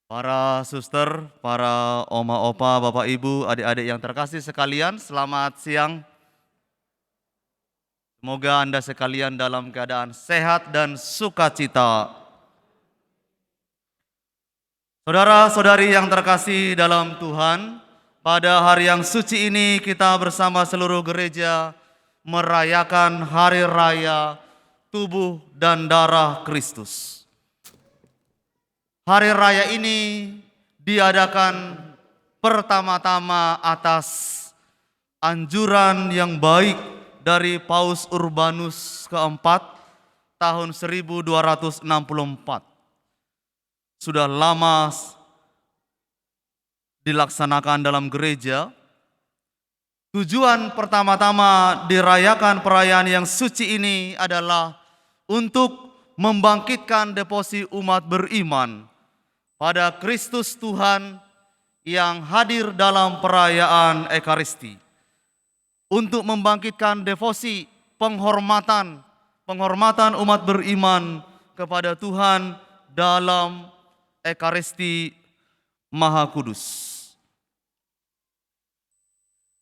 Para suster, para oma opa, bapak ibu, adik-adik yang terkasih sekalian, selamat siang. Semoga Anda sekalian dalam keadaan sehat dan sukacita. Saudara-saudari yang terkasih dalam Tuhan, pada hari yang suci ini kita bersama seluruh gereja merayakan hari raya tubuh dan darah Kristus. Hari raya ini diadakan pertama-tama atas anjuran yang baik dari Paus Urbanus keempat tahun 1264. Sudah lama dilaksanakan dalam gereja. Tujuan pertama-tama dirayakan perayaan yang suci ini adalah untuk membangkitkan devosi umat beriman pada Kristus Tuhan yang hadir dalam perayaan Ekaristi. Untuk membangkitkan devosi penghormatan umat beriman kepada Tuhan dalam Ekaristi Maha Kudus.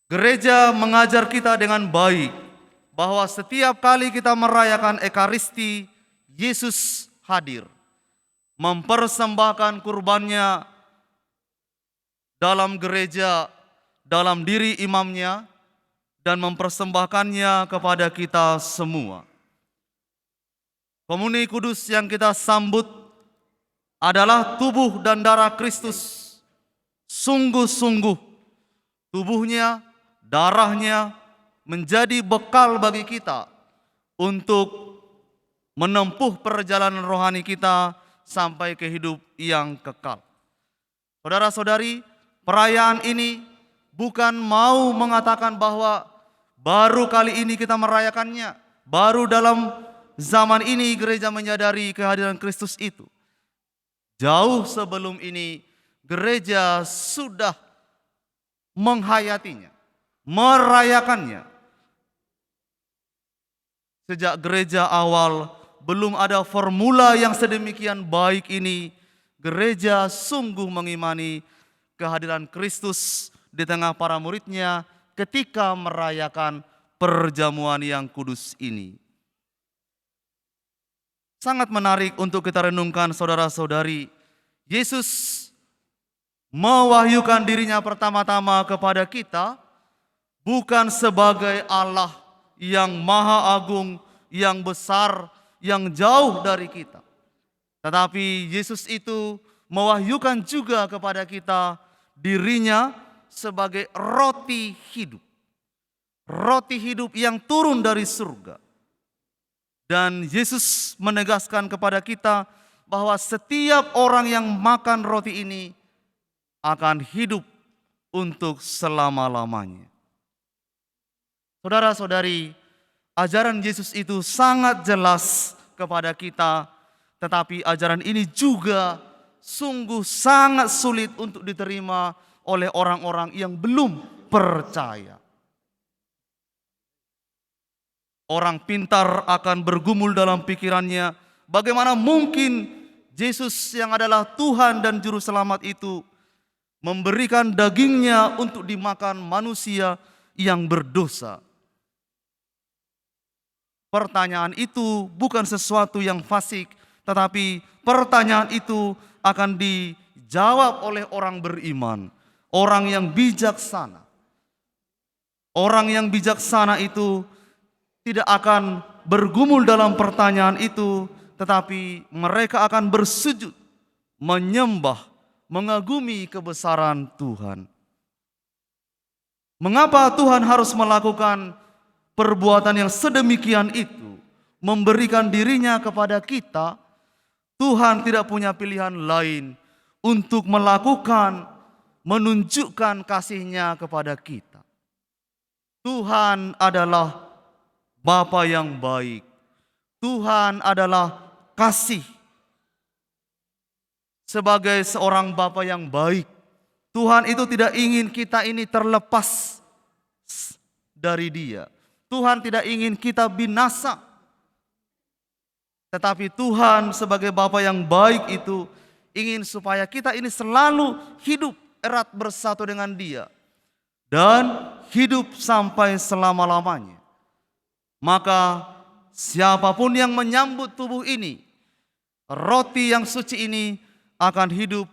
Gereja mengajar kita dengan baik bahwa setiap kali kita merayakan Ekaristi, Yesus hadir, mempersembahkan kurbannya dalam gereja, dalam diri imamnya, dan mempersembahkannya kepada kita semua. Komuni Kudus yang kita sambut adalah tubuh dan darah Kristus. Sungguh-sungguh tubuhnya, darahnya menjadi bekal bagi kita untuk menempuh perjalanan rohani kita sampai ke hidup yang kekal. Saudara-saudari, perayaan ini bukan mau mengatakan bahwa baru kali ini kita merayakannya, baru dalam zaman ini gereja menyadari kehadiran Kristus itu. Jauh sebelum ini gereja sudah menghayatinya, merayakannya. Sejak gereja awal belum ada formula yang sedemikian baik ini, gereja sungguh mengimani kehadiran Kristus di tengah para muridnya ketika merayakan perjamuan yang kudus ini. Sangat menarik untuk kita renungkan saudara-saudari. Yesus mewahyukan dirinya pertama-tama kepada kita bukan sebagai Allah yang maha agung, yang besar, yang jauh dari kita. Tetapi Yesus itu mewahyukan juga kepada kita dirinya sebagai roti hidup. Roti hidup yang turun dari surga. Dan Yesus menegaskan kepada kita bahwa setiap orang yang makan roti ini akan hidup untuk selama-lamanya. Saudara-saudari, ajaran Yesus itu sangat jelas kepada kita, tetapi ajaran ini juga sungguh sangat sulit untuk diterima oleh orang-orang yang belum percaya. Orang pintar akan bergumul dalam pikirannya, bagaimana mungkin Yesus yang adalah Tuhan dan Juru Selamat itu memberikan dagingnya untuk dimakan manusia yang berdosa. Pertanyaan itu bukan sesuatu yang fasik, tetapi pertanyaan itu akan dijawab oleh orang beriman, orang yang bijaksana. Orang yang bijaksana itu tidak akan bergumul dalam pertanyaan itu, tetapi mereka akan bersujud, menyembah, mengagumi kebesaran Tuhan. Mengapa Tuhan harus melakukan perbuatan yang sedemikian itu, memberikan dirinya kepada kita? Tuhan tidak punya pilihan lain untuk melakukan, menunjukkan kasih-Nya kepada kita. Tuhan adalah Bapa yang baik. Tuhan adalah kasih. Sebagai seorang Bapa yang baik, Tuhan itu tidak ingin kita ini terlepas dari Dia. Tuhan tidak ingin kita binasa. Tetapi Tuhan sebagai Bapa yang baik itu ingin supaya kita ini selalu hidup erat bersatu dengan Dia dan hidup sampai selama-lamanya. Maka siapapun yang menyambut tubuh ini, roti yang suci ini akan hidup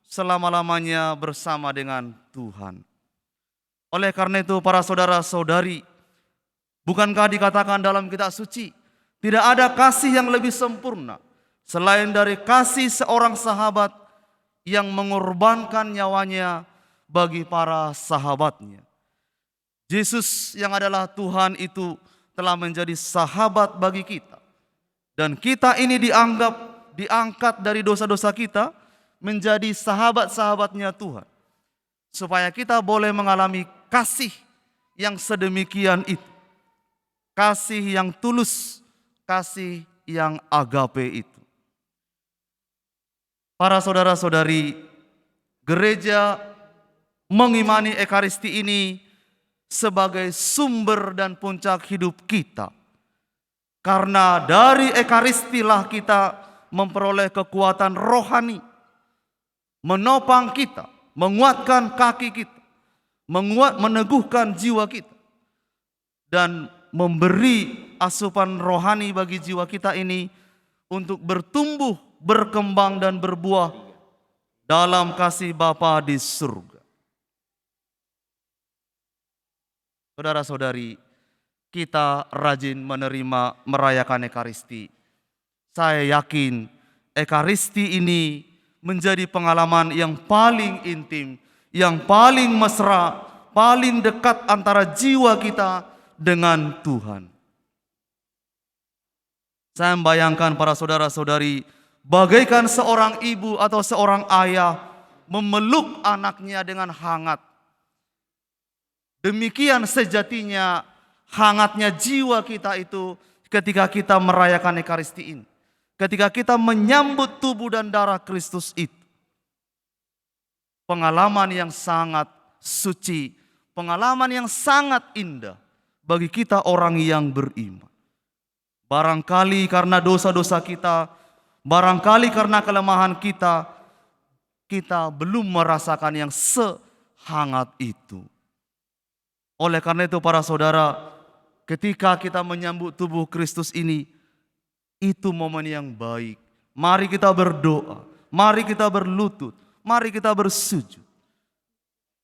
selama-lamanya bersama dengan Tuhan. Oleh karena itu para saudara-saudari, bukankah dikatakan dalam kitab suci, tidak ada kasih yang lebih sempurna selain dari kasih seorang sahabat yang mengorbankan nyawanya bagi para sahabatnya. Yesus yang adalah Tuhan itu telah menjadi sahabat bagi kita. Dan kita ini diangkat dari dosa-dosa kita menjadi sahabat-sahabatnya Tuhan. Supaya kita boleh mengalami kasih yang sedemikian itu. Kasih yang tulus, kasih yang agape itu. Para saudara-saudari, gereja mengimani Ekaristi ini sebagai sumber dan puncak hidup kita. Karena dari Ekaristilah kita memperoleh kekuatan rohani, menopang kita, menguatkan kaki kita, meneguhkan jiwa kita, dan memberi asupan rohani bagi jiwa kita ini untuk bertumbuh, berkembang dan berbuah dalam kasih Bapa di surga. Saudara-saudari, kita rajin menerima merayakan Ekaristi. Saya yakin Ekaristi ini menjadi pengalaman yang paling intim, yang paling mesra, paling dekat antara jiwa kita dengan Tuhan. Saya membayangkan para saudara-saudari bagaikan seorang ibu atau seorang ayah memeluk anaknya dengan hangat. Demikian sejatinya hangatnya jiwa kita itu ketika kita merayakan Ekaristi ini. Ketika kita menyambut tubuh dan darah Kristus itu. Pengalaman yang sangat suci, pengalaman yang sangat indah bagi kita orang yang beriman. Barangkali karena dosa-dosa kita, barangkali karena kelemahan kita, kita belum merasakan yang sehangat itu. Oleh karena itu para saudara, ketika kita menyambut tubuh Kristus ini, itu momen yang baik. Mari kita berdoa, mari kita berlutut, mari kita bersujud.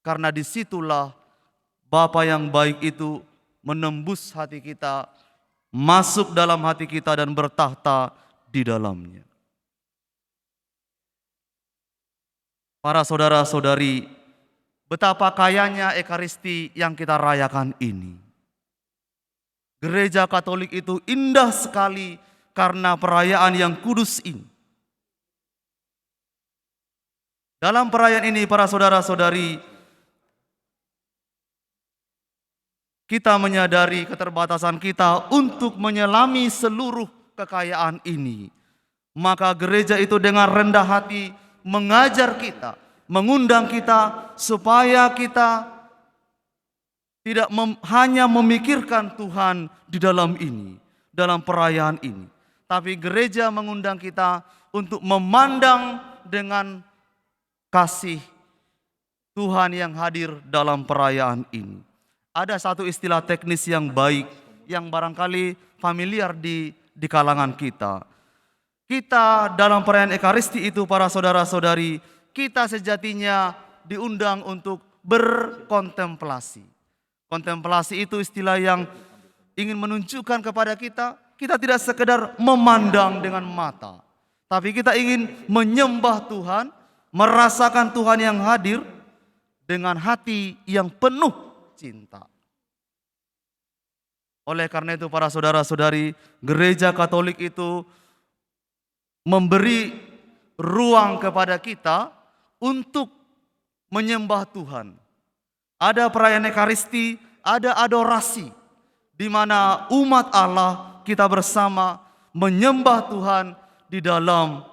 Karena disitulah Bapa yang baik itu menembus hati kita, masuk dalam hati kita dan bertahta di dalamnya. Para saudara-saudari, betapa kayanya Ekaristi yang kita rayakan ini. Gereja Katolik itu indah sekali karena perayaan yang kudus ini. Dalam perayaan ini para saudara-saudari, kita menyadari keterbatasan kita untuk menyelami seluruh kekayaan ini. Maka gereja itu dengan rendah hati mengajar kita, mengundang kita supaya kita tidak hanya memikirkan Tuhan di dalam ini, dalam perayaan ini. Tapi gereja mengundang kita untuk memandang dengan kasih Tuhan yang hadir dalam perayaan ini. Ada satu istilah teknis yang baik yang barangkali familiar di kalangan kita. Kita dalam perayaan Ekaristi itu para saudara-saudari, kita sejatinya diundang untuk berkontemplasi. Kontemplasi itu istilah yang ingin menunjukkan kepada kita, kita tidak sekedar memandang dengan mata, tapi kita ingin menyembah Tuhan, merasakan Tuhan yang hadir dengan hati yang penuh cinta. Oleh karena itu para saudara-saudari, gereja Katolik itu memberi ruang kepada kita untuk menyembah Tuhan. Ada perayaan Ekaristi, ada adorasi, di mana umat Allah kita bersama menyembah Tuhan di dalam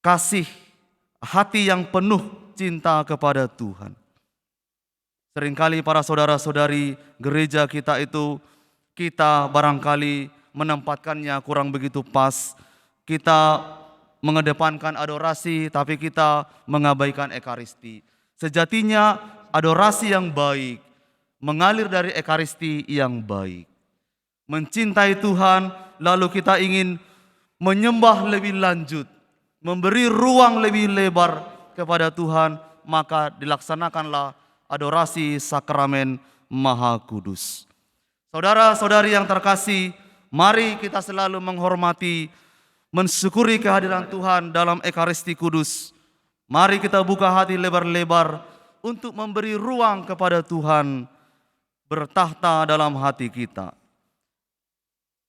kasih hati yang penuh cinta kepada Tuhan. Seringkali para saudara-saudari gereja kita itu, kita barangkali menempatkannya kurang begitu pas. Kita mengedepankan adorasi, tapi kita mengabaikan ekaristi. Sejatinya adorasi yang baik mengalir dari ekaristi yang baik. Mencintai Tuhan, lalu kita ingin menyembah lebih lanjut, memberi ruang lebih lebar kepada Tuhan, maka dilaksanakanlah adorasi sakramen Maha Kudus. Saudara-saudari yang terkasih, mari kita selalu menghormati, mensyukuri kehadiran Tuhan dalam Ekaristi Kudus. Mari kita buka hati lebar-lebar untuk memberi ruang kepada Tuhan bertahta dalam hati kita.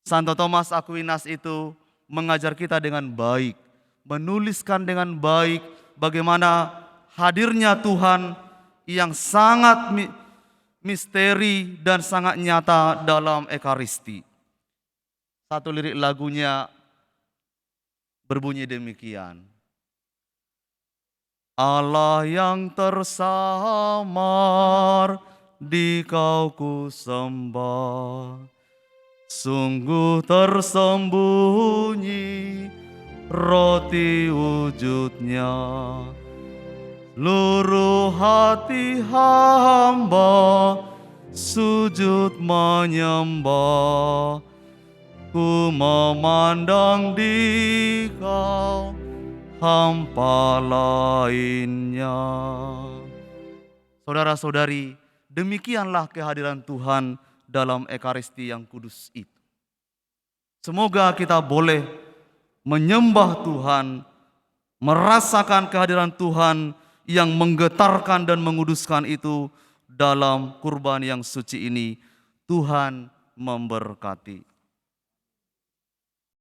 Santo Thomas Aquinas itu mengajar kita dengan baik, menuliskan dengan baik bagaimana hadirnya Tuhan yang sangat misteri dan sangat nyata dalam Ekaristi. Satu lirik lagunya berbunyi demikian. Allah yang tersamar di kau ku sembah, sungguh tersembunyi roti wujudnya. Seluruh hati hamba sujud menyembah, ku memandang di kau hampa lainnya. Saudara-saudari, demikianlah kehadiran Tuhan dalam Ekaristi yang kudus itu. Semoga kita boleh menyembah Tuhan, merasakan kehadiran Tuhan yang menggetarkan dan menguduskan itu dalam kurban yang suci ini. Tuhan memberkati.